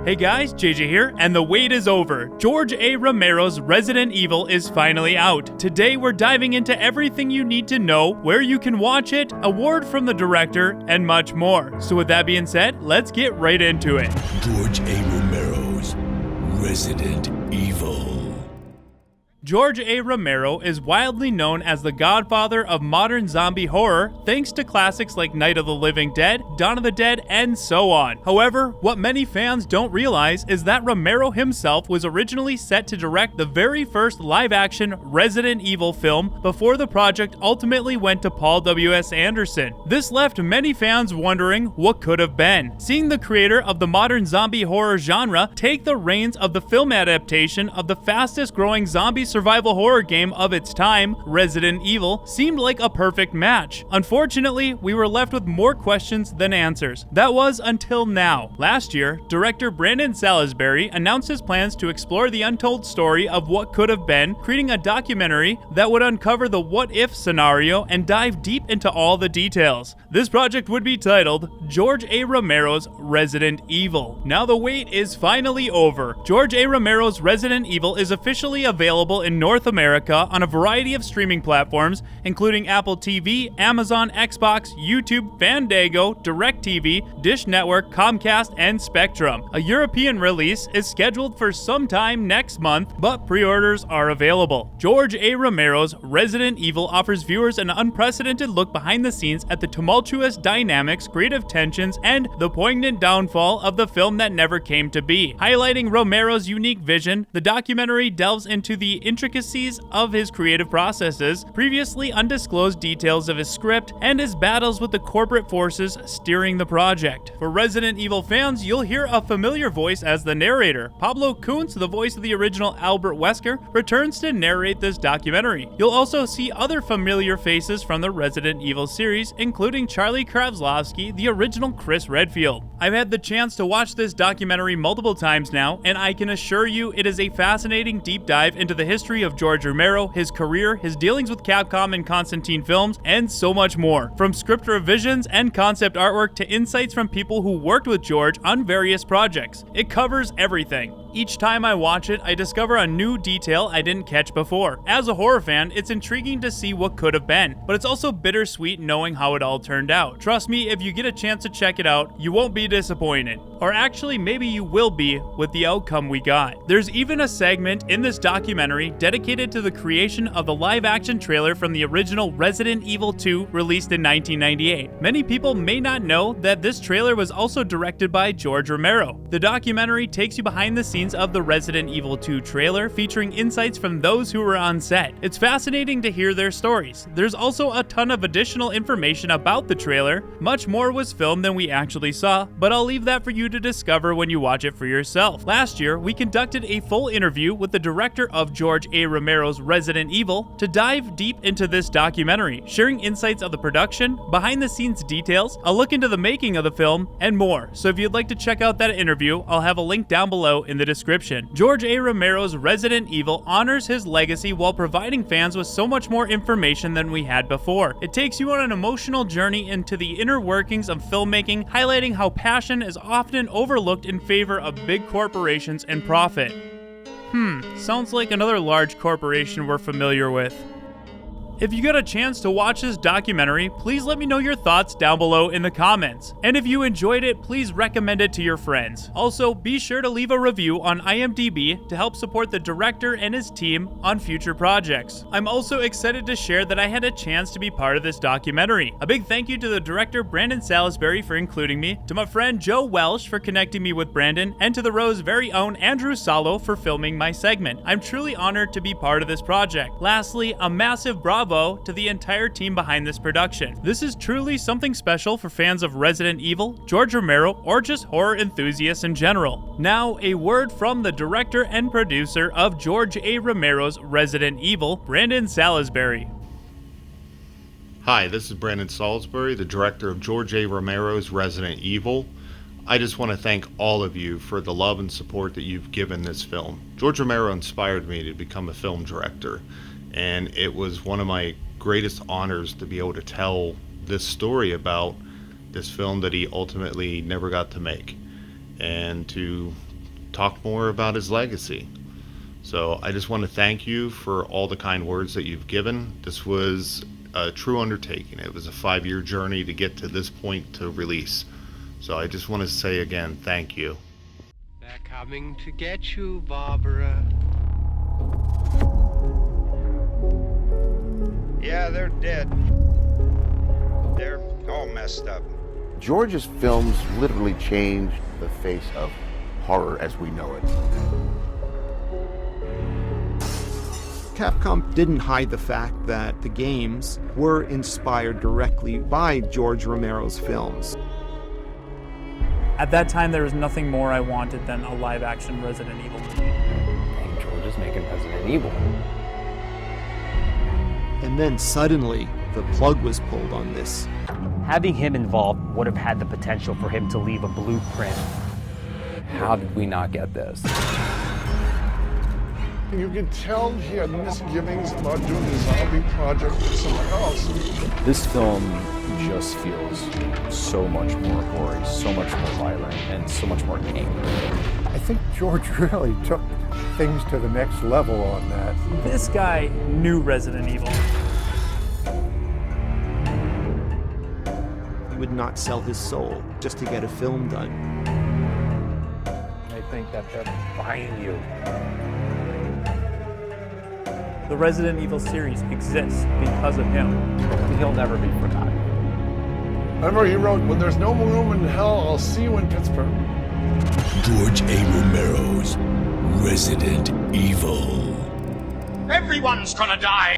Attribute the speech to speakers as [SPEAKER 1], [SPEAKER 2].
[SPEAKER 1] Hey guys, JJ here, and the wait is over. George A. Romero's Resident Evil is finally out. Today we're diving into everything you need to know, where you can watch it, a word from the director, and much more. So with that being said, let's get right into it.
[SPEAKER 2] George A. Romero's Resident Evil.
[SPEAKER 1] George A. Romero is widely known as the godfather of modern zombie horror, thanks to classics like Night of the Living Dead, Dawn of the Dead, and so on. However, what many fans don't realize is that Romero himself was originally set to direct the very first live-action Resident Evil film before the project ultimately went to Paul W.S. Anderson. This left many fans wondering what could have been. Seeing the creator of the modern zombie horror genre take the reins of the film adaptation of the fastest-growing zombie survival horror game of its time, Resident Evil, seemed like a perfect match. Unfortunately, we were left with more questions than answers. That was until now. Last year, director Brandon Salisbury announced his plans to explore the untold story of what could have been, creating a documentary that would uncover the what-if scenario and dive deep into all the details. This project would be titled George A. Romero's Resident Evil. Now the wait is finally over. George A. Romero's Resident Evil is officially available in North America on a variety of streaming platforms, including Apple TV, Amazon, Xbox, YouTube, Fandango, DirecTV, Dish Network, Comcast, and Spectrum. A European release is scheduled for sometime next month, but pre-orders are available. George A. Romero's Resident Evil offers viewers an unprecedented look behind the scenes at the tumultuous dynamics, creative tensions, and the poignant downfall of the film that never came to be. Highlighting Romero's unique vision, the documentary delves into the intricacies of his creative processes, previously undisclosed details of his script, and his battles with the corporate forces steering the project. For Resident Evil fans, you'll hear a familiar voice as the narrator. Pablo Kuntz, the voice of the original Albert Wesker, returns to narrate this documentary. You'll also see other familiar faces from the Resident Evil series, including Charlie Kravslovsky, the original Chris Redfield. I've had the chance to watch this documentary multiple times now, and I can assure you it is a fascinating deep dive into the history of George Romero, his career, his dealings with Capcom and Constantin Films, and so much more. From script revisions and concept artwork to insights from people who worked with George on various projects. It covers everything. Each time I watch it, I discover a new detail I didn't catch before. As a horror fan, it's intriguing to see what could have been, but it's also bittersweet knowing how it all turned out. Trust me, if you get a chance to check it out, you won't be disappointed. Or actually, maybe you will be with the outcome we got. There's even a segment in this documentary dedicated to the creation of the live-action trailer from the original Resident Evil 2 released in 1998. Many people may not know that this trailer was also directed by George Romero. The documentary takes you behind the scenes of the Resident Evil 2 trailer, featuring insights from those who were on set. It's fascinating to hear their stories. There's also a ton of additional information about the trailer. Much more was filmed than we actually saw, but I'll leave that for you to discover when you watch it for yourself. Last year, we conducted a full interview with the director of George A. Romero's Resident Evil to dive deep into this documentary, sharing insights of the production, behind the scenes details, a look into the making of the film, and more. So if you'd like to check out that interview, I'll have a link down below in the description. George A. Romero's Resident Evil honors his legacy while providing fans with so much more information than we had before. It takes you on an emotional journey into the inner workings of filmmaking, highlighting how passion is often overlooked in favor of big corporations and profit. Sounds like another large corporation we're familiar with. If you got a chance to watch this documentary, please let me know your thoughts down below in the comments. And if you enjoyed it, please recommend it to your friends. Also, be sure to leave a review on IMDb to help support the director and his team on future projects. I'm also excited to share that I had a chance to be part of this documentary. A big thank you to the director Brandon Salisbury for including me, to my friend Joe Welsh for connecting me with Brandon, and to the Ro's very own Andrew Salo for filming my segment. I'm truly honored to be part of this project. Lastly, a massive bravo to the entire team behind this production. This is truly something special for fans of Resident Evil, George Romero, or just horror enthusiasts in general. Now, a word from the director and producer of George A. Romero's Resident Evil, Brandon Salisbury.
[SPEAKER 3] Hi, this is Brandon Salisbury, the director of George A. Romero's Resident Evil. I just want to thank all of you for the love and support that you've given this film. George Romero inspired me to become a film director, and it was one of my greatest honors to be able to tell this story about this film that he ultimately never got to make, and to talk more about his legacy. So I just want to thank you for all the kind words that you've given. This was a true undertaking. It was a 5-year journey to get to this point to release. So I just want to say again, thank you.
[SPEAKER 4] They're coming to get you, Barbara.
[SPEAKER 5] Yeah, they're dead. They're all messed up.
[SPEAKER 6] George's films literally changed the face of horror as we know it.
[SPEAKER 7] Capcom didn't hide the fact that the games were inspired directly by George Romero's films.
[SPEAKER 8] At that time, there was nothing more I wanted than a live-action Resident Evil movie.
[SPEAKER 9] And George is making Resident Evil.
[SPEAKER 7] And then suddenly, the plug was pulled on this.
[SPEAKER 9] Having him involved would have had the potential for him to leave a blueprint. How did we not get this?
[SPEAKER 10] You could tell he had misgivings about doing the zombie project with someone else.
[SPEAKER 11] This film just feels so much more gory, so much more violent, and so much more angry.
[SPEAKER 12] I think George really took things to the next level on that.
[SPEAKER 8] This guy knew Resident Evil.
[SPEAKER 7] He would not sell his soul just to get a film done.
[SPEAKER 9] I think that they're buying you.
[SPEAKER 8] The Resident Evil series exists because of him.
[SPEAKER 9] He'll never be forgotten.
[SPEAKER 10] Remember, he wrote, "When there's no more room in hell, I'll see you in Pittsburgh."
[SPEAKER 2] George A. Romero's Resident Evil.
[SPEAKER 5] Everyone's gonna die!